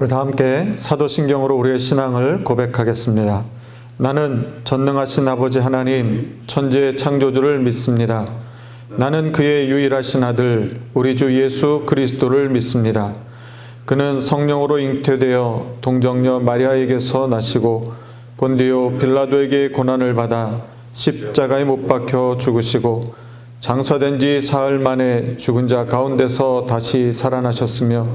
우리 다 함께 사도신경으로 우리의 신앙을 고백하겠습니다. 나는 전능하신 아버지 하나님 천지의 창조주를 믿습니다. 나는 그의 유일하신 아들 우리 주 예수 그리스도를 믿습니다. 그는 성령으로 잉태되어 동정녀 마리아에게서 나시고 본디오 빌라도에게 고난을 받아 십자가에 못 박혀 죽으시고 장사된 지 사흘 만에 죽은 자 가운데서 다시 살아나셨으며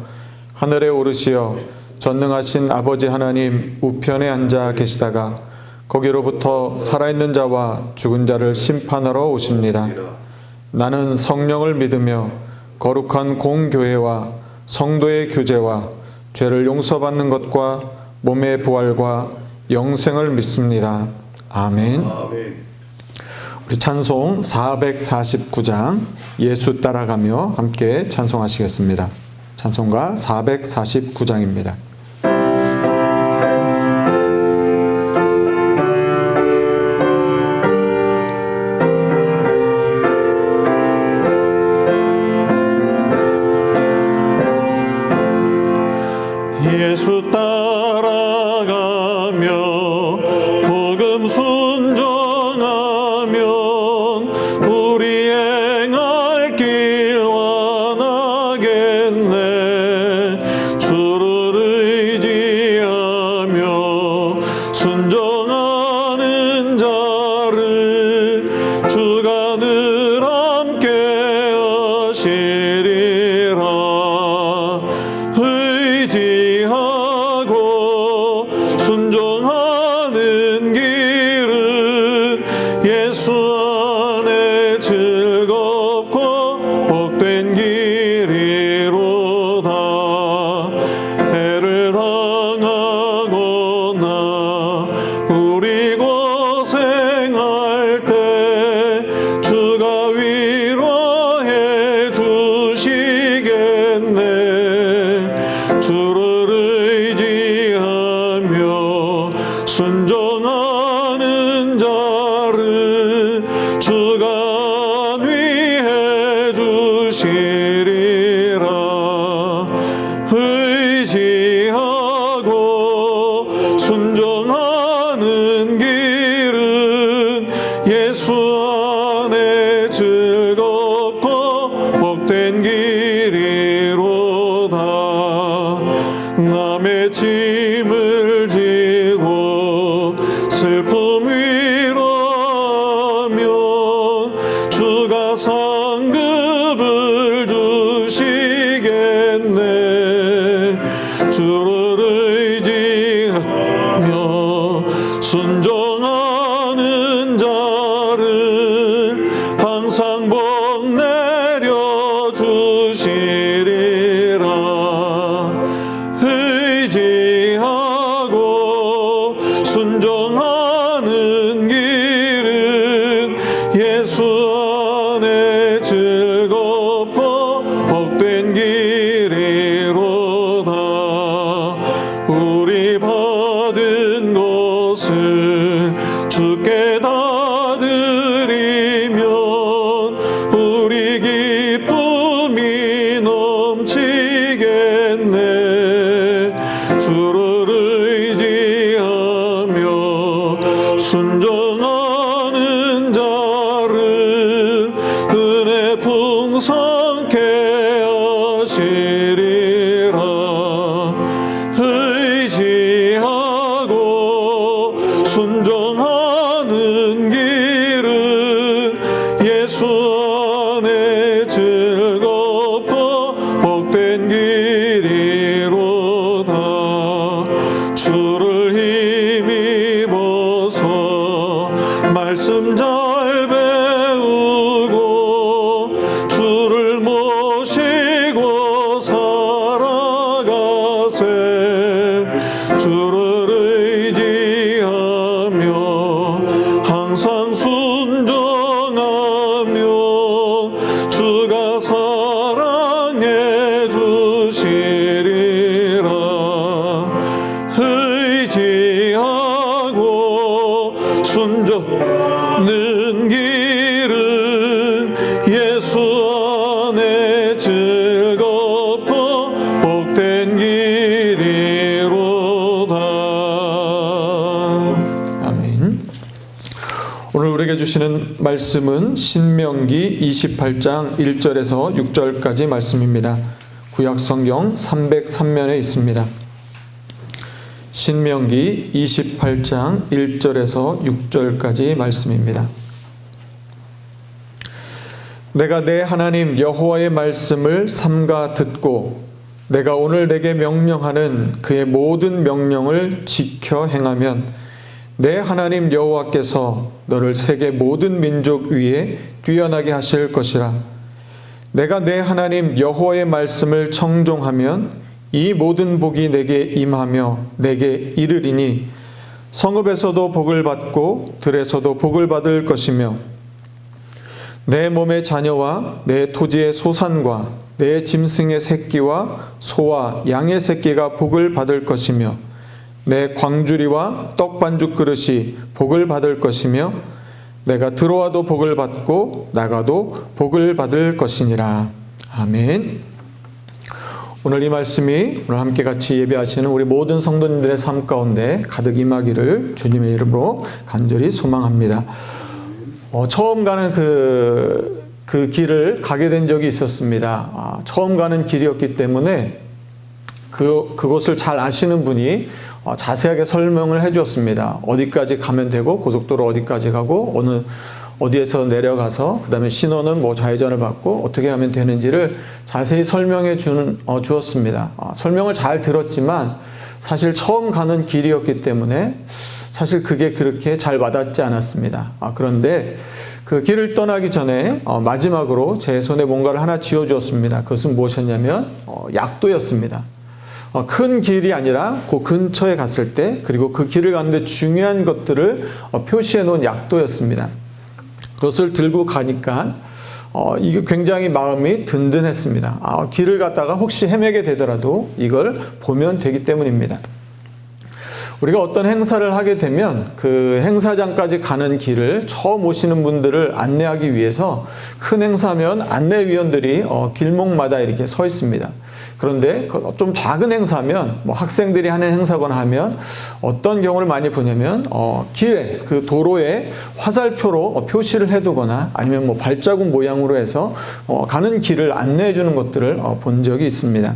하늘에 오르시어 전능하신 아버지 하나님 우편에 앉아 계시다가 거기로부터 살아있는 자와 죽은 자를 심판하러 오십니다. 나는 성령을 믿으며 거룩한 공교회와 성도의 교제와 죄를 용서받는 것과 몸의 부활과 영생을 믿습니다. 아멘. 우리 찬송 449장 예수 따라가며 함께 찬송하시겠습니다. 찬송가 449장입니다. 예수 따라가며 복음 순종하면 우리 행할 길 원하겠네. 주를 의지하며 순종하는 자를 주가 늘 함께 하시리라. 의지하고 순종하는 길은 예수 안에 즐겁고 복된 길이로다. 해를 당하거나 우리 고생할 때 주가 위로해 주시겠네. 주를 의지하며 순종하는 자를 주가 안위해 주시리라. 의지하고 순종하는 길은 예수 안에 즐겁고 복된 길이로다. 남의 짐을 지고 슬픔 위로하면 주가 상급을 주시겠네. 주를 의지하며 순종하는 자를 항상 복 내려 주시리라. 의지하고 순종하는 길은 예수 안에 즐겁고 복된 길이로다. 우리 받은 것을 주께 다 드리면 우리 기쁨이 넘치겠네. 주를 의지하며 순종하는 자를 은혜 풍성케 하시리라. 의지하고 순종하는 길은 예수 안에 즐겁고 복된 길이로다. 주를 힘입어서 말씀 잘 배우고 주를 모시고 살아가세. 주를 의지하며 항상 순종하며 주시는 말씀은 신명기 28장 1절에서 6절까지 말씀입니다. 구약성경 303면에 있습니다. 신명기 28장 1절에서 6절까지 말씀입니다. 내가 내 하나님 여호와의 말씀을 삼가 듣고 내가 오늘 내게 명령하는 그의 모든 명령을 지켜 행하면 내 하나님 여호와께서 너를 세계 모든 민족 위에 뛰어나게 하실 것이라. 내가 내 하나님 여호와의 말씀을 청종하면 이 모든 복이 내게 임하며 내게 이르리니 성읍에서도 복을 받고 들에서도 복을 받을 것이며 내 몸의 자녀와 내 토지의 소산과 내 짐승의 새끼와 소와 양의 새끼가 복을 받을 것이며 내 광주리와 떡반죽 그릇이 복을 받을 것이며 내가 들어와도 복을 받고 나가도 복을 받을 것이니라. 아멘. 오늘 이 말씀이 오늘 함께 같이 예배하시는 우리 모든 성도님들의 삶 가운데 가득 임하기를 주님의 이름으로 간절히 소망합니다. 처음 가는 그 길을 가게 된 적이 있었습니다. 처음 가는 길이었기 때문에 그곳을 잘 아시는 분이 자세하게 설명을 해 주었습니다. 어디까지 가면 되고 고속도로 어디까지 가고 어디에서 내려가서 그 다음에 신호는 뭐 좌회전을 받고 어떻게 하면 되는지를 자세히 설명해 주었습니다. 설명을 잘 들었지만 사실 처음 가는 길이었기 때문에 사실 그게 그렇게 잘 와닿지 않았습니다. 그런데 그 길을 떠나기 전에 마지막으로 제 손에 뭔가를 하나 쥐어주었습니다. 그것은 무엇이었냐면 약도였습니다. 큰 길이 아니라 그 근처에 갔을 때 그리고 그 길을 가는데 중요한 것들을 표시해 놓은 약도였습니다. 그것을 들고 가니까 이게 굉장히 마음이 든든했습니다. 길을 갔다가 혹시 헤매게 되더라도 이걸 보면 되기 때문입니다. 우리가 어떤 행사를 하게 되면 그 행사장까지 가는 길을 처음 오시는 분들을 안내하기 위해서 큰 행사면 안내위원들이 길목마다 이렇게 서 있습니다. 그런데 좀 작은 행사면 뭐 학생들이 하는 행사거나 하면 어떤 경우를 많이 보냐면 길에 그 도로에 화살표로 표시를 해두거나 아니면 뭐 발자국 모양으로 해서 가는 길을 안내해 주는 것들을 본 적이 있습니다.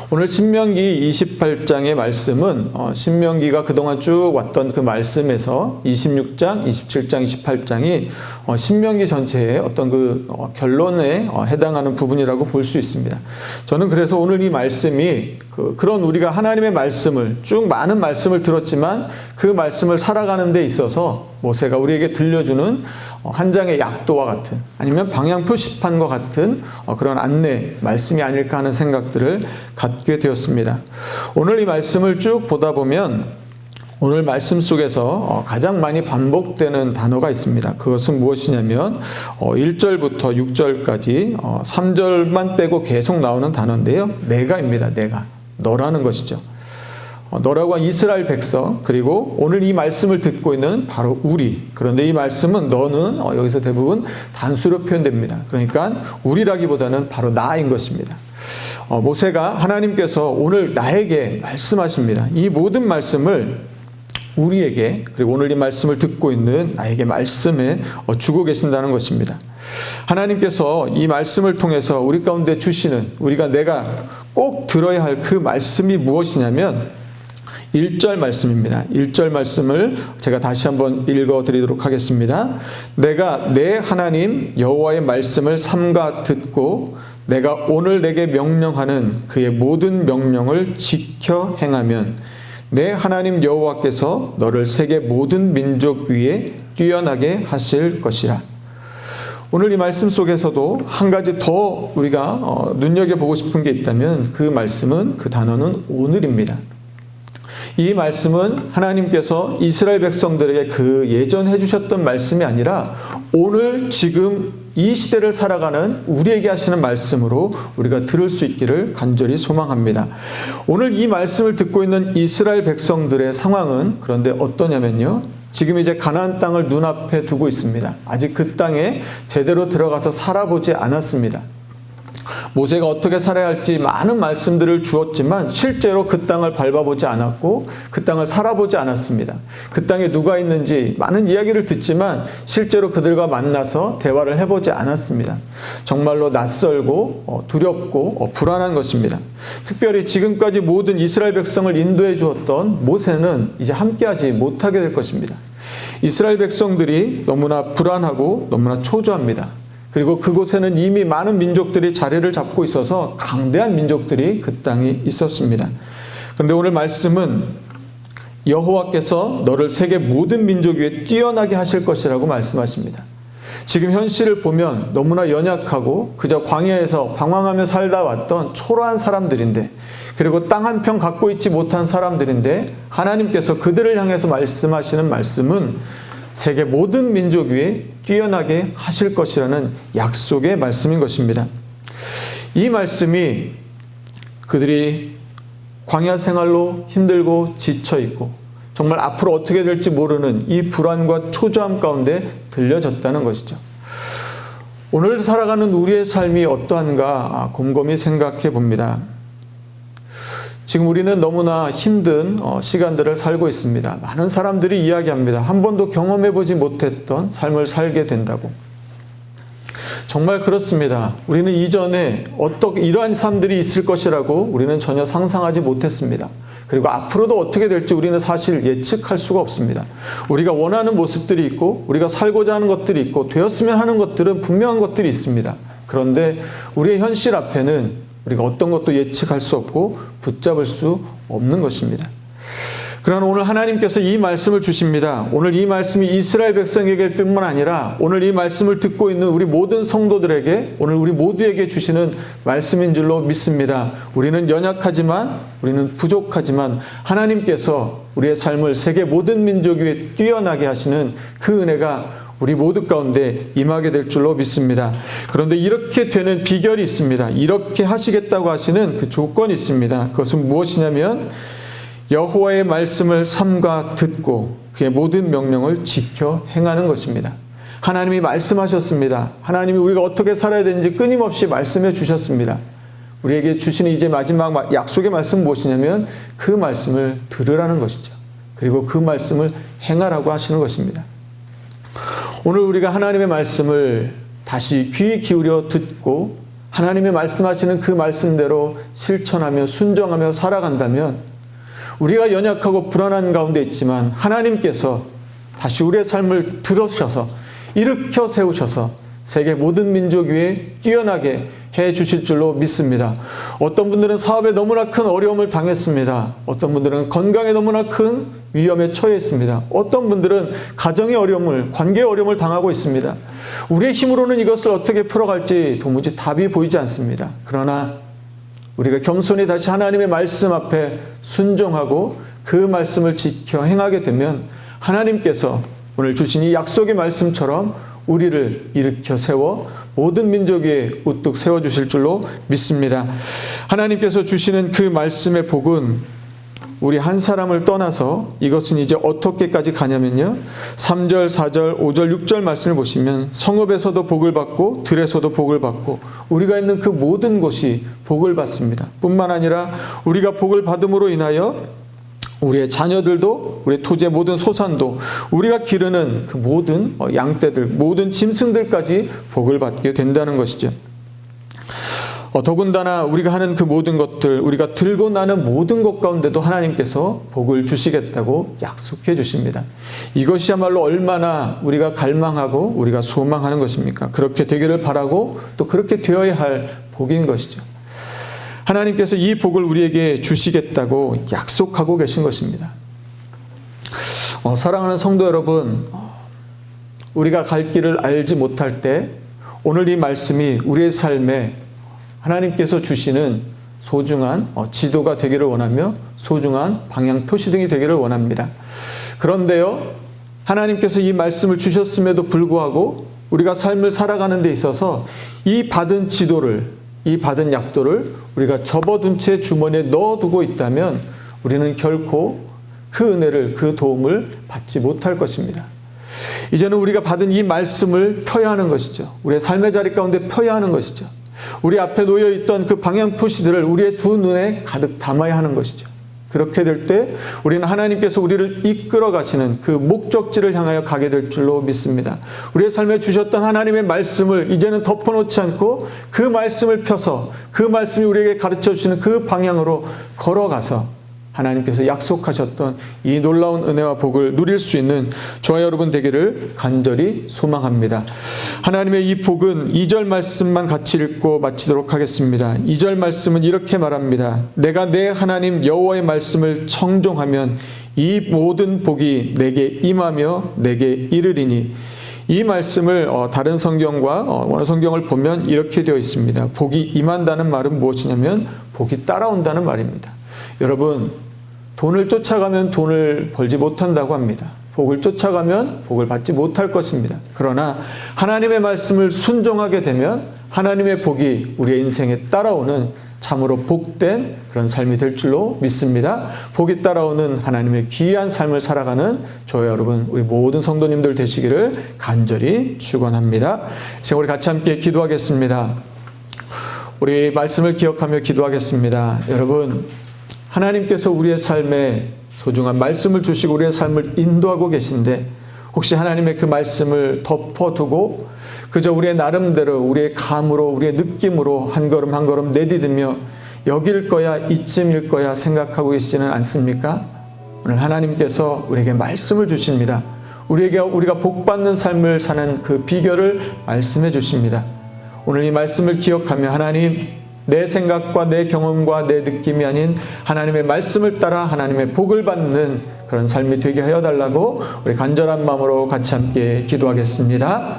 오늘 신명기 28장의 말씀은 신명기가 그동안 쭉 왔던 그 말씀에서 26장, 27장, 28장이 신명기 전체의 어떤 그 결론에 해당하는 부분이라고 볼 수 있습니다. 저는 그래서 오늘 이 말씀이 그런 우리가 하나님의 말씀을 쭉 많은 말씀을 들었지만 그 말씀을 살아가는 데 있어서 모세가 우리에게 들려주는 한 장의 약도와 같은 아니면 방향 표시판과 같은 그런 안내 말씀이 아닐까 하는 생각들을 갖게 되었습니다. 오늘 이 말씀을 쭉 보다 보면 오늘 말씀 속에서 가장 많이 반복되는 단어가 있습니다. 그것은 무엇이냐면 1절부터 6절까지 3절만 빼고 계속 나오는 단어인데요. 내가입니다. 내가. 너라는 것이죠. 너라고 한 이스라엘 백성 그리고 오늘 이 말씀을 듣고 있는 바로 우리. 그런데 이 말씀은 너는 여기서 대부분 단수로 표현됩니다. 그러니까 우리라기보다는 바로 나인 것입니다. 모세가 하나님께서 오늘 나에게 말씀하십니다. 이 모든 말씀을 우리에게 그리고 오늘 이 말씀을 듣고 있는 나에게 말씀해 주고 계신다는 것입니다. 하나님께서 이 말씀을 통해서 우리 가운데 주시는 내가 꼭 들어야 할 그 말씀이 무엇이냐면 1절 말씀입니다. 1절 말씀을 제가 다시 한번 읽어드리도록 하겠습니다. 내가 내 하나님 여호와의 말씀을 삼가 듣고 내가 오늘 내게 명령하는 그의 모든 명령을 지켜 행하면 내 하나님 여호와께서 너를 세계 모든 민족 위에 뛰어나게 하실 것이라. 오늘 이 말씀 속에서도 한 가지 더 우리가 눈여겨보고 싶은 게 있다면 그 말씀은 그 단어는 오늘입니다. 이 말씀은 하나님께서 이스라엘 백성들에게 그 예전 해주셨던 말씀이 아니라 오늘 지금 이 시대를 살아가는 우리에게 하시는 말씀으로 우리가 들을 수 있기를 간절히 소망합니다. 오늘 이 말씀을 듣고 있는 이스라엘 백성들의 상황은 그런데 어떠냐면요. 지금 이제 가나안 땅을 눈앞에 두고 있습니다. 아직 그 땅에 제대로 들어가서 살아보지 않았습니다. 모세가 어떻게 살아야 할지 많은 말씀들을 주었지만 실제로 그 땅을 밟아보지 않았고 그 땅을 살아보지 않았습니다. 그 땅에 누가 있는지 많은 이야기를 듣지만 실제로 그들과 만나서 대화를 해보지 않았습니다. 정말로 낯설고 두렵고 불안한 것입니다. 특별히 지금까지 모든 이스라엘 백성을 인도해 주었던 모세는 이제 함께하지 못하게 될 것입니다. 이스라엘 백성들이 너무나 불안하고 너무나 초조합니다. 그리고 그곳에는 이미 많은 민족들이 자리를 잡고 있어서 강대한 민족들이 그 땅에 있었습니다. 그런데 오늘 말씀은 여호와께서 너를 세계 모든 민족 위에 뛰어나게 하실 것이라고 말씀하십니다. 지금 현실을 보면 너무나 연약하고 그저 광야에서 방황하며 살다 왔던 초라한 사람들인데, 그리고 땅 한 평 갖고 있지 못한 사람들인데 하나님께서 그들을 향해서 말씀하시는 말씀은 세계 모든 민족 위에 뛰어나게 하실 것이라는 약속의 말씀인 것입니다. 이 말씀이 그들이 광야 생활로 힘들고 지쳐 있고 정말 앞으로 어떻게 될지 모르는 이 불안과 초조함 가운데 들려졌다는 것이죠. 오늘 살아가는 우리의 삶이 어떠한가 곰곰이 생각해 봅니다. 지금 우리는 너무나 힘든 시간들을 살고 있습니다. 많은 사람들이 이야기합니다. 한 번도 경험해보지 못했던 삶을 살게 된다고. 정말 그렇습니다. 우리는 이전에 이러한 삶들이 있을 것이라고 우리는 전혀 상상하지 못했습니다. 그리고 앞으로도 어떻게 될지 우리는 사실 예측할 수가 없습니다. 우리가 원하는 모습들이 있고 우리가 살고자 하는 것들이 있고 되었으면 하는 것들은 분명한 것들이 있습니다. 그런데 우리의 현실 앞에는 우리가 어떤 것도 예측할 수 없고 붙잡을 수 없는 것입니다. 그러나 오늘 하나님께서 이 말씀을 주십니다. 오늘 이 말씀이 이스라엘 백성에게 뿐만 아니라 오늘 이 말씀을 듣고 있는 우리 모든 성도들에게, 오늘 우리 모두에게 주시는 말씀인 줄로 믿습니다. 우리는 연약하지만, 우리는 부족하지만 하나님께서 우리의 삶을 세계 모든 민족 위에 뛰어나게 하시는 그 은혜가 우리 모두 가운데 임하게 될 줄로 믿습니다. 그런데 이렇게 되는 비결이 있습니다. 이렇게 하시겠다고 하시는 그 조건이 있습니다. 그것은 무엇이냐면 여호와의 말씀을 삼가 듣고 그의 모든 명령을 지켜 행하는 것입니다. 하나님이 말씀하셨습니다. 하나님이 우리가 어떻게 살아야 되는지 끊임없이 말씀해 주셨습니다. 우리에게 주시는 이제 마지막 약속의 말씀은 무엇이냐면 그 말씀을 들으라는 것이죠. 그리고 그 말씀을 행하라고 하시는 것입니다. 오늘 우리가 하나님의 말씀을 다시 귀 기울여 듣고 하나님의 말씀하시는 그 말씀대로 실천하며 순종하며 살아간다면 우리가 연약하고 불안한 가운데 있지만 하나님께서 다시 우리의 삶을 들으셔서 일으켜 세우셔서 세계 모든 민족 위에 뛰어나게 해 주실 줄로 믿습니다. 어떤 분들은 사업에 너무나 큰 어려움을 당했습니다. 어떤 분들은 건강에 너무나 큰 위험에 처해 있습니다. 어떤 분들은 가정의 어려움을, 관계의 어려움을 당하고 있습니다. 우리의 힘으로는 이것을 어떻게 풀어갈지 도무지 답이 보이지 않습니다. 그러나 우리가 겸손히 다시 하나님의 말씀 앞에 순종하고 그 말씀을 지켜 행하게 되면 하나님께서 오늘 주신 이 약속의 말씀처럼 우리를 일으켜 세워 모든 민족 위에 우뚝 세워주실 줄로 믿습니다. 하나님께서 주시는 그 말씀의 복은 우리 한 사람을 떠나서 이것은 이제 어떻게까지 가냐면요. 3절, 4절, 5절, 6절 말씀을 보시면 성읍에서도 복을 받고 들에서도 복을 받고 우리가 있는 그 모든 곳이 복을 받습니다. 뿐만 아니라 우리가 복을 받음으로 인하여 우리의 자녀들도, 우리의 토지의 모든 소산도, 우리가 기르는 그 모든 양떼들, 모든 짐승들까지 복을 받게 된다는 것이죠. 더군다나 우리가 하는 그 모든 것들, 우리가 들고 나는 모든 것 가운데도 하나님께서 복을 주시겠다고 약속해 주십니다. 이것이야말로 얼마나 우리가 갈망하고 우리가 소망하는 것입니까? 그렇게 되기를 바라고 또 그렇게 되어야 할 복인 것이죠. 하나님께서 이 복을 우리에게 주시겠다고 약속하고 계신 것입니다. 사랑하는 성도 여러분, 우리가 갈 길을 알지 못할 때 오늘 이 말씀이 우리의 삶에 하나님께서 주시는 소중한 지도가 되기를 원하며 소중한 방향 표시등이 되기를 원합니다. 그런데요, 하나님께서 이 말씀을 주셨음에도 불구하고 우리가 삶을 살아가는 데 있어서 이 받은 지도를, 이 받은 약도를 우리가 접어둔 채 주머니에 넣어두고 있다면 우리는 결코 그 은혜를, 그 도움을 받지 못할 것입니다. 이제는 우리가 받은 이 말씀을 펴야 하는 것이죠. 우리의 삶의 자리 가운데 펴야 하는 것이죠. 우리 앞에 놓여 있던 그 방향 표시들을 우리의 두 눈에 가득 담아야 하는 것이죠. 그렇게 될 때 우리는 하나님께서 우리를 이끌어 가시는 그 목적지를 향하여 가게 될 줄로 믿습니다. 우리의 삶에 주셨던 하나님의 말씀을 이제는 덮어놓지 않고 그 말씀을 펴서 그 말씀이 우리에게 가르쳐 주시는 그 방향으로 걸어가서 하나님께서 약속하셨던 이 놀라운 은혜와 복을 누릴 수 있는 저와 여러분 되기를 간절히 소망합니다. 하나님의 이 복은 2절 말씀만 같이 읽고 마치도록 하겠습니다. 2절 말씀은 이렇게 말합니다. 내가 내 하나님 여호와의 말씀을 청종하면 이 모든 복이 내게 임하며 내게 이르리니. 이 말씀을 다른 성경과 원어 성경을 보면 이렇게 되어 있습니다. 복이 임한다는 말은 무엇이냐면 복이 따라온다는 말입니다. 여러분, 돈을 쫓아가면 돈을 벌지 못한다고 합니다. 복을 쫓아가면 복을 받지 못할 것입니다. 그러나 하나님의 말씀을 순종하게 되면 하나님의 복이 우리의 인생에 따라오는 참으로 복된 그런 삶이 될 줄로 믿습니다. 복이 따라오는 하나님의 귀한 삶을 살아가는 저와 여러분, 우리 모든 성도님들 되시기를 간절히 축원합니다. 지금 우리 같이 함께 기도하겠습니다. 우리 말씀을 기억하며 기도하겠습니다. 여러분, 하나님께서 우리의 삶에 소중한 말씀을 주시고 우리의 삶을 인도하고 계신데 혹시 하나님의 그 말씀을 덮어두고 그저 우리의 나름대로 우리의 감으로 우리의 느낌으로 한 걸음 한 걸음 내디디며 여길 거야 이쯤일 거야 생각하고 계시지는 않습니까? 오늘 하나님께서 우리에게 말씀을 주십니다. 우리가 복받는 삶을 사는 그 비결을 말씀해 주십니다. 오늘 이 말씀을 기억하며 하나님, 내 생각과 내 경험과 내 느낌이 아닌 하나님의 말씀을 따라 하나님의 복을 받는 그런 삶이 되게 하여 달라고 우리 간절한 마음으로 같이 함께 기도하겠습니다.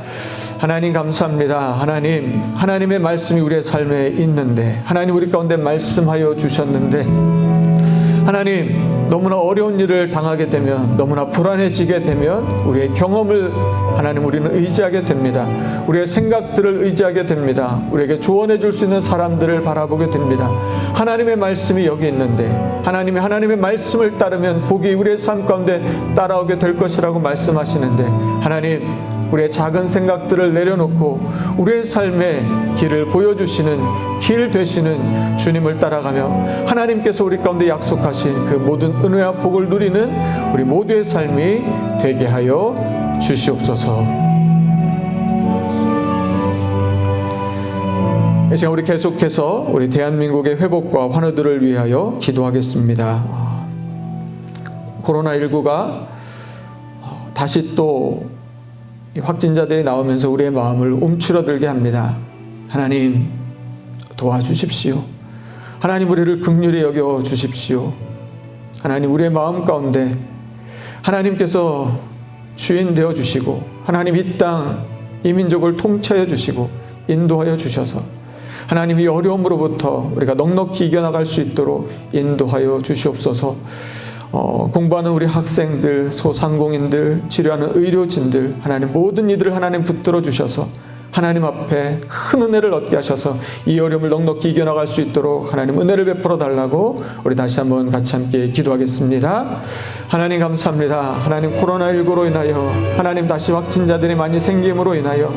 하나님 감사합니다. 하나님의 말씀이 우리의 삶에 있는데 하나님 우리 가운데 말씀하여 주셨는데 하나님 너무나 어려운 일을 당하게 되면 너무나 불안해지게 되면 우리의 경험을 하나님 우리는 의지하게 됩니다. 우리의 생각들을 의지하게 됩니다. 우리에게 조언해 줄 수 있는 사람들을 바라보게 됩니다. 하나님의 말씀이 여기 있는데 하나님의 말씀을 따르면 복이 우리의 삶 가운데 따라오게 될 것이라고 말씀하시는데 하나님 우리의 작은 생각들을 내려놓고 우리의 삶의 길을 보여주시는 길 되시는 주님을 따라가며 하나님께서 우리 가운데 약속하신 그 모든 은혜와 복을 누리는 우리 모두의 삶이 되게 하여 주시옵소서. 이 시간 우리 계속해서 우리 대한민국의 회복과 환우들을 위하여 기도하겠습니다. 코로나19가 다시 또 확진자들이 나오면서 우리의 마음을 움츠러들게 합니다. 하나님 도와주십시오. 하나님 우리를 긍휼히 여겨 주십시오. 하나님 우리의 마음 가운데 하나님께서 주인 되어 주시고 하나님 이 땅, 이 민족을 통치하여 주시고 인도하여 주셔서 하나님 이 어려움으로부터 우리가 넉넉히 이겨나갈 수 있도록 인도하여 주시옵소서. 공부하는 우리 학생들, 소상공인들, 치료하는 의료진들 하나님 모든 이들을 하나님 붙들어 주셔서 하나님 앞에 큰 은혜를 얻게 하셔서 이 어려움을 넉넉히 이겨나갈 수 있도록 하나님 은혜를 베풀어 달라고 우리 다시 한번 같이 함께 기도하겠습니다. 하나님 감사합니다. 하나님 코로나19로 인하여 하나님 다시 확진자들이 많이 생김으로 인하여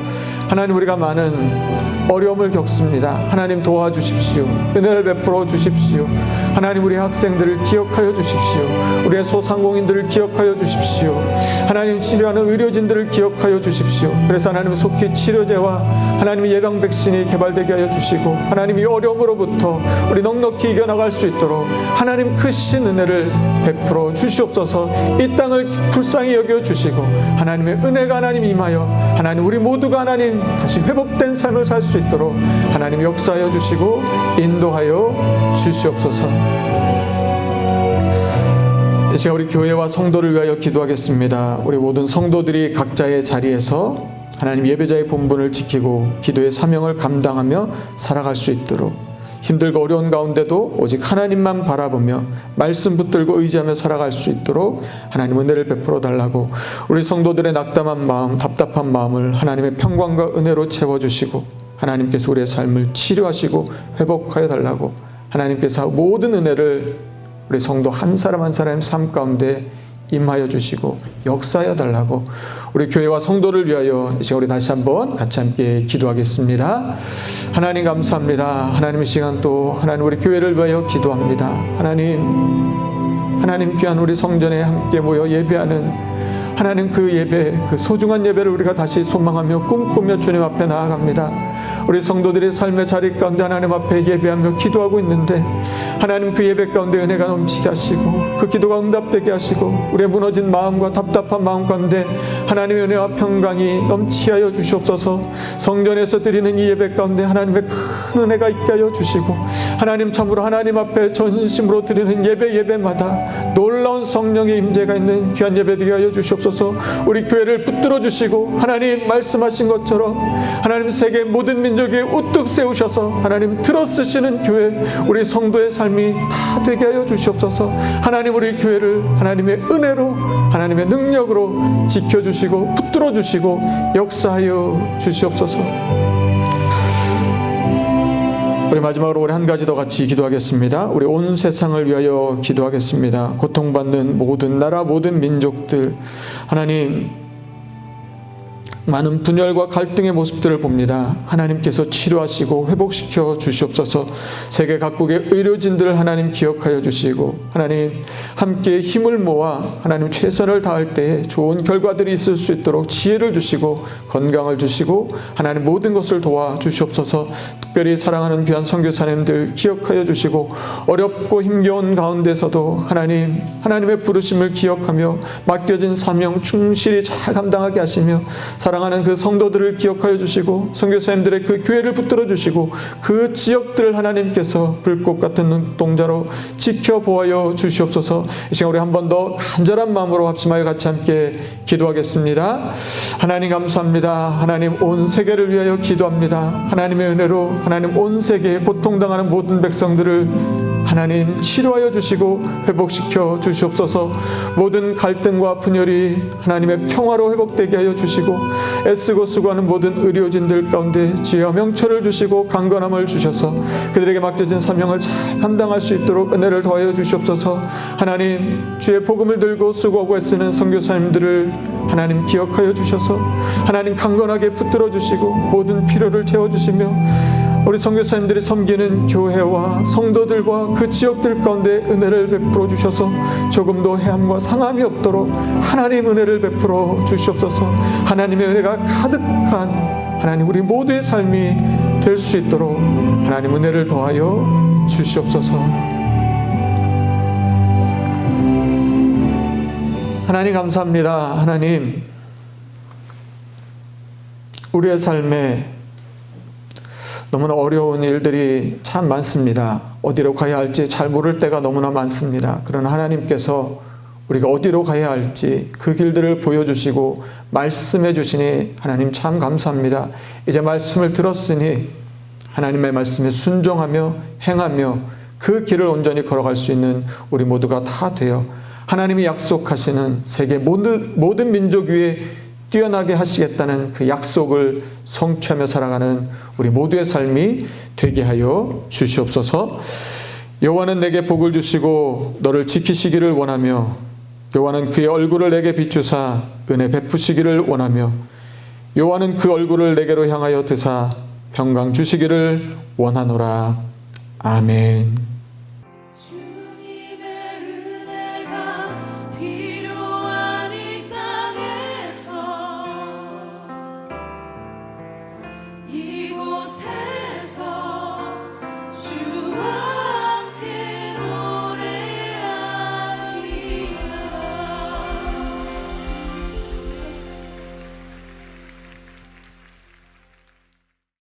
하나님 우리가 많은 어려움을 겪습니다. 하나님 도와주십시오. 은혜를 베풀어 주십시오. 하나님 우리 학생들을 기억하여 주십시오. 우리의 소상공인들을 기억하여 주십시오. 하나님 치료하는 의료진들을 기억하여 주십시오. 그래서 하나님 속히 치료제와 하나님의 예방 백신이 개발되게 하여 주시고 하나님 이 어려움으로부터 우리 넉넉히 이겨나갈 수 있도록 하나님 크신 은혜를 베풀어 주시옵소서. 이 땅을 불쌍히 여겨 주시고 하나님의 은혜가 하나님 임하여 하나님 우리 모두가 하나님 다시 회복된 삶을 살 수 있도록 하나님 역사하여 주시고 인도하여 주시옵소서. 이 시간 우리 교회와 성도를 위하여 기도하겠습니다. 우리 모든 성도들이 각자의 자리에서 하나님 예배자의 본분을 지키고 기도의 사명을 감당하며 살아갈 수 있도록 힘들고 어려운 가운데도 오직 하나님만 바라보며 말씀 붙들고 의지하며 살아갈 수 있도록 하나님 은혜를 베풀어 달라고 우리 성도들의 낙담한 마음, 답답한 마음을 하나님의 평강과 은혜로 채워주시고 하나님께서 우리의 삶을 치료하시고 회복하여 달라고 하나님께서 모든 은혜를 우리 성도 한 사람 한 사람의 삶 가운데 임하여 주시고 역사하여 달라고 우리 교회와 성도를 위하여 이제 우리 다시 한번 같이 함께 기도하겠습니다. 하나님 감사합니다. 하나님 이 시간 또 하나님 우리 교회를 위하여 기도합니다. 하나님 귀한 우리 성전에 함께 모여 예배하는 하나님 그 예배, 그 소중한 예배를 우리가 다시 소망하며 꿈꾸며 주님 앞에 나아갑니다. 우리 성도들의 삶의 자리 가운데 하나님 앞에 예배하며 기도하고 있는데 하나님 그 예배 가운데 은혜가 넘치게 하시고 그 기도가 응답되게 하시고 우리의 무너진 마음과 답답한 마음 가운데 하나님의 은혜와 평강이 넘치게 하여 주시옵소서. 성전에서 드리는 이 예배 가운데 하나님의 큰 은혜가 있게 하여 주시고 하나님 참으로 하나님 앞에 전심으로 드리는 예배마다 놀라운 성령의 임재가 있는 귀한 예배 되게 하여 주시옵소서. 우리 교회를 붙들어 주시고 하나님 말씀하신 것처럼 하나님 세계 모든 민족 위에 우뚝 세우셔서 하나님 들어쓰시는 교회 우리 성도의 삶이 다 되게 하여 주시옵소서. 하나님 우리 교회를 하나님의 은혜로 하나님의 능력으로 지켜주시고 붙들어 주시고 역사하여 주시옵소서. 우리 마지막으로 우리 한 가지 더 같이 기도하겠습니다. 우리 온 세상을 위하여 기도하겠습니다. 고통받는 모든 나라 모든 민족들 하나님 많은 분열과 갈등의 모습들을 봅니다. 하나님께서 치료하시고 회복시켜 주시옵소서. 세계 각국의 의료진들을 하나님 기억하여 주시고 하나님 함께 힘을 모아 하나님 최선을 다할 때에 좋은 결과들이 있을 수 있도록 지혜를 주시고 건강을 주시고 하나님 모든 것을 도와 주시옵소서. 특별히 사랑하는 귀한 선교사님들 기억하여 주시고 어렵고 힘겨운 가운데서도 하나님의 부르심을 기억하며 맡겨진 사명 충실히 잘 감당하게 하시며 사랑하는 그 성도들을 기억하여 주시고 선교사님들의 그 교회를 붙들어 주시고 그 지역들을 하나님께서 불꽃 같은 눈동자로 지켜보아여 주시옵소서. 이 시간 우리 한 번 더 간절한 마음으로 합심하여 같이 함께 기도하겠습니다. 하나님 감사합니다. 하나님 온 세계를 위하여 기도합니다. 하나님의 은혜로 하나님 온 세계에 고통당하는 모든 백성들을 하나님 치료하여 주시고 회복시켜 주시옵소서. 모든 갈등과 분열이 하나님의 평화로 회복되게 하여 주시고 애쓰고 수고하는 모든 의료진들 가운데 지혜와 명철을 주시고 강건함을 주셔서 그들에게 맡겨진 사명을 잘 감당할 수 있도록 은혜를 더하여 주시옵소서. 하나님 주의 복음을 들고 수고하고 애쓰는 선교사님들을 하나님 기억하여 주셔서 하나님 강건하게 붙들어 주시고 모든 필요를 채워주시며 우리 선교사님들이 섬기는 교회와 성도들과 그 지역들 가운데 은혜를 베풀어 주셔서 조금도 해함과 상함이 없도록 하나님 은혜를 베풀어 주시옵소서. 하나님의 은혜가 가득한 하나님 우리 모두의 삶이 될 수 있도록 하나님 은혜를 더하여 주시옵소서. 하나님 감사합니다. 하나님 우리의 삶에 너무나 어려운 일들이 참 많습니다. 어디로 가야 할지 잘 모를 때가 너무나 많습니다. 그러나 하나님께서 우리가 어디로 가야 할지 그 길들을 보여주시고 말씀해 주시니 하나님 참 감사합니다. 이제 말씀을 들었으니 하나님의 말씀에 순종하며 행하며 그 길을 온전히 걸어갈 수 있는 우리 모두가 다 되어 하나님이 약속하시는 세계 모든 민족 위에 뛰어나게 하시겠다는 그 약속을 성취하며 살아가는 우리 모두의 삶이 되게 하여 주시옵소서. 여호와는 내게 복을 주시고 너를 지키시기를 원하며 여호와는 그의 얼굴을 내게 비추사 은혜 베푸시기를 원하며 여호와는 그 얼굴을 내게로 향하여 드사 평강 주시기를 원하노라. 아멘.